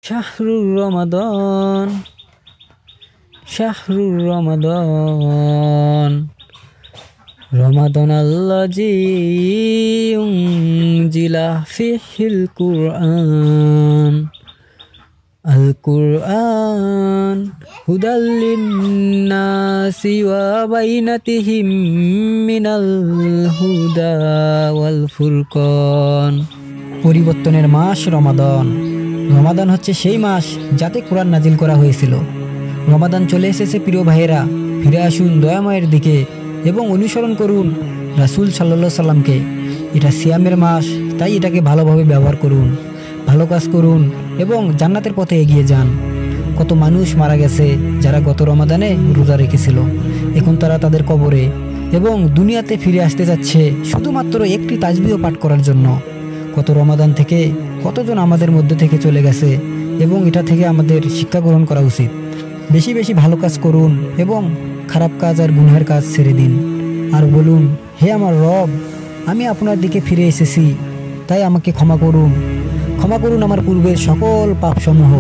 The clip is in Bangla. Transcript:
শাহরুর রমাদান শাহরুর রমাদান রমাদান আল্লাযী উনজিলা ফিহিল কুরআন আল কুরআন হুদাল লিন্নাসি ওয়া বাইনাতিহিম মিনাল হুদা ওয়াল ফুরকান। পরিবর্তনের মাস রমাদান। রমাদান হচ্ছে সেই মাস যাতে কোরআন নাজিল করা হয়েছিল। রমাদান চলে এসেছে প্রিয় ভাইয়েরা, ফিরে আসুন দয়াময়ের দিকে এবং অনুসরণ করুন রাসূল সাল্লাল্লাহু আলাইহি সাল্লামকে। এটা সিয়ামের মাস, তাই এটাকে ভালোভাবে ব্যবহার করুন, ভালো কাজ করুন এবং জান্নাতের পথে এগিয়ে যান। কত মানুষ মারা গেছে যারা গত রমাদানে রোজা রেখেছিল, এখন তারা তাদের কবরে এবং দুনিয়াতে ফিরে আসতে যাচ্ছে শুধুমাত্র একটি তাসবিহ পাঠ করার জন্য। কত রমাদান থেকে কতজন আমাদের মধ্যে থেকে চলে গেছে এবং এটা থেকে আমাদের শিক্ষা গ্রহণ করা উচিত। বেশি বেশি ভালো কাজ করুন এবং খারাপ কাজ আর গুনাহের কাজ ছেড়ে দিন। আর বলুন, হে আমার রব, আমি আপনার দিকে ফিরে এসেছি, তাই আমাকে ক্ষমা করুন আমার পূর্বের সকল পাপসমূহ।